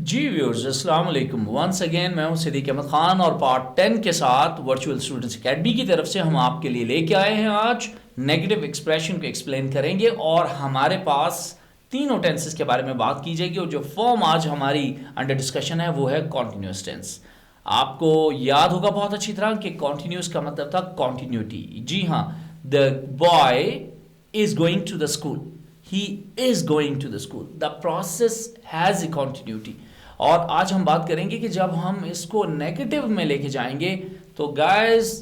जी viewers अस्सलाम वालेकुम once again मैं हूं सिद्दीक अहमद खान और पार्ट 10 के साथ वर्चुअल स्टूडेंट्स एकेडमी की तरफ से हम आपके लिए लेके आए हैं। आज नेगेटिव एक्सप्रेशन को एक्सप्लेन करेंगे और हमारे पास तीनों टेंसेस के बारे में बात की जाएगी और जो फॉर्म आज हमारी अंडर डिस्कशन है वो है कॉन्टिन्यूस टेंस। आपको याद होगा बहुत अच्छी तरह कि कॉन्टिन्यूस का मतलब था कॉन्टिन्यूटी। जी हाँ, the boy is going to the school, he is going to the school, the process has a continuity। और आज हम बात करेंगे कि जब हम इसको नेगेटिव में लेके जाएंगे तो guys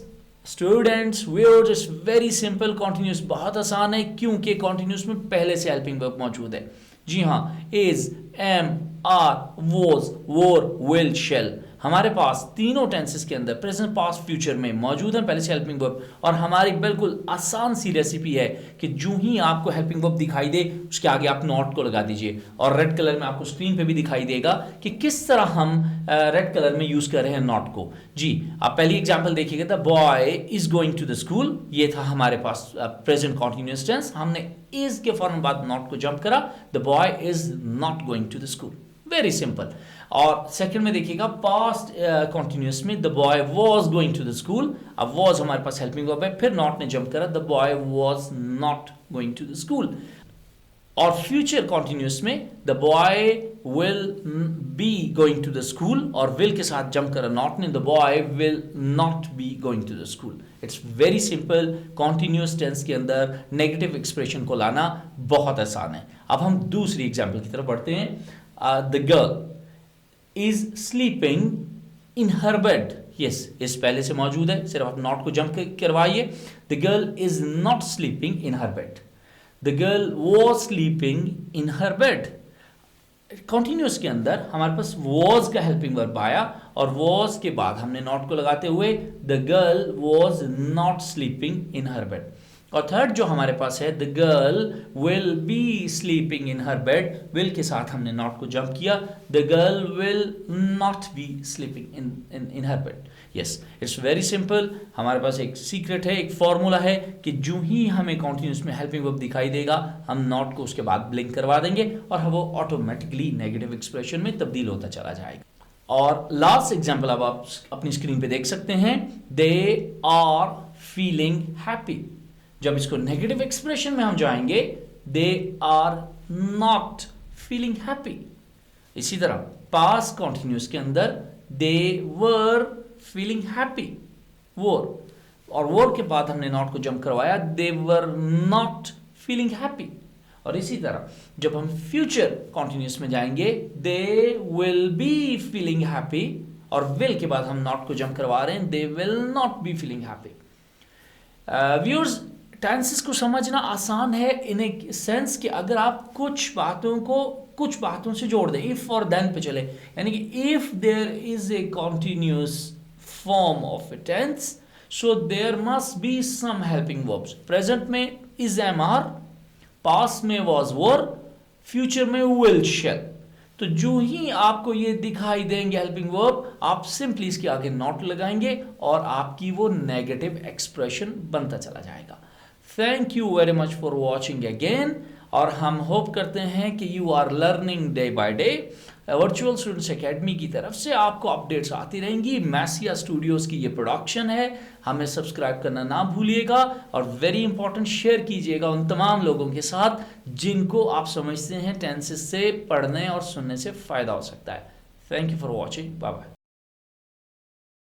students viewers it's very simple. Continuous बहुत आसान है क्योंकि कॉन्टिन्यूस में पहले से हेल्पिंग वर्ब मौजूद है। जी हाँ, इज, एम, आर, वॉज, वोर, विल, शेल हमारे पास तीनों टेंसेस के अंदर प्रेजेंट, पास्ट, फ्यूचर में मौजूद है पहले से हेल्पिंग वर्ब। और हमारी बिल्कुल आसान सी रेसिपी है कि जो ही आपको हेल्पिंग वर्ब दिखाई दे उसके आगे आप नॉट को लगा दीजिए और रेड कलर में आपको स्क्रीन पे भी दिखाई देगा कि किस तरह हम रेड कलर में यूज कर रहे हैं नॉट को। जी, आप पहली एग्जांपल देखिएगा, the boy is going to the school, ये था हमारे पास प्रेजेंट कॉन्टिन्यूअस टेंस। हमने इज के फौरन बाद नॉट को जंप करा, the boy is not going to the school, very simple. और सेकंड में देखिएगा पास्ट कॉन्टिन्यूअस में, the boy was going to the school, अब वाज हमारे पास हेल्पिंग वर्ब है, फिर नॉट ने जंप करा, the boy was not going to the school. और फ्यूचर कॉन्टिन्यूअस में the boy will be going to the school और विल के साथ जंप करा नॉट ने, the boy will not be going to the school. It's very simple. Continuous tense के अंदर negative expression को लाना बहुत आसान है। अब हम दूसरी एग्जाम्पल की तरफ बढ़ते हैं। The girl is sleeping in her bed। yes, इस पहले से मौजूद है, सिर्फ आप नॉट को जंप करवाइए। the girl is not sleeping in her bed, the girl was sleeping in her bed। Continuous के अंदर हमारे पास was का हेल्पिंग वर्ब आया और was के बाद हमने नॉट को लगाते हुए the girl was not sleeping in her bed। और थर्ड जो हमारे पास है, the girl will be sleeping in her bed, will के साथ हमने नॉट को जंप किया, the girl will not B sleeping in her bed. Yes, it's very simple. हमारे पास एक सीक्रेट है, एक फॉर्मूला है कि जो ही हमें कॉन्टिन्यूस में हेल्पिंग वर्ब दिखाई देगा हम नॉट को उसके बाद ब्लिंक करवा देंगे और वो ऑटोमेटिकली नेगेटिव एक्सप्रेशन में तब्दील होता चला जाएगा। और लास्ट एग्जाम्पल अब आप अपनी स्क्रीन पे देख सकते हैं, दे आर फीलिंग हैप्पी। जब इसको नेगेटिव एक्सप्रेशन में हम जाएंगे, they are not feeling happy. इसी तरह पास्ट कॉन्टिन्यूस के अंदर दे वर फीलिंग हैप्पी, वोर, और वोर के बाद हमने नॉट को जंप करवाया, दे वर नॉट फीलिंग हैप्पी। और इसी तरह जब हम फ्यूचर कॉन्टिन्यूस में जाएंगे, they will be feeling happy और विल के बाद हम नॉट को जंप करवा रहे हैं, they will not be feeling happy. Viewers, tenses को समझना आसान है इन एक सेंस कि अगर आप कुछ बातों से जोड़ दें, इफ और देन पे चले, यानी कि if there is a continuous form of a tense so there must be some helping verbs. Present में इज, एम, आर, पास्ट में वाज, वर, फ्यूचर में विल, शैल। तो जो ही आपको ये दिखाई देंगे हेल्पिंग वर्ब, आप सिंपली इसके आगे नॉट लगाएंगे और आपकी वो नेगेटिव एक्सप्रेशन बनता चला जाएगा। Thank you very much for watching again, और हम होप करते हैं कि you are learning day by day. Virtual students academy की तरफ से आपको अपडेट्स आती रहेंगी। मैसिया स्टूडियोज़ की ये प्रोडक्शन है, हमें सब्सक्राइब करना ना भूलिएगा और वेरी इंपॉर्टेंट शेयर कीजिएगा उन तमाम लोगों के साथ जिनको आप समझते हैं टेंसेस से पढ़ने और सुनने से फ़ायदा हो सकता है। Thank you for watching, bye bye.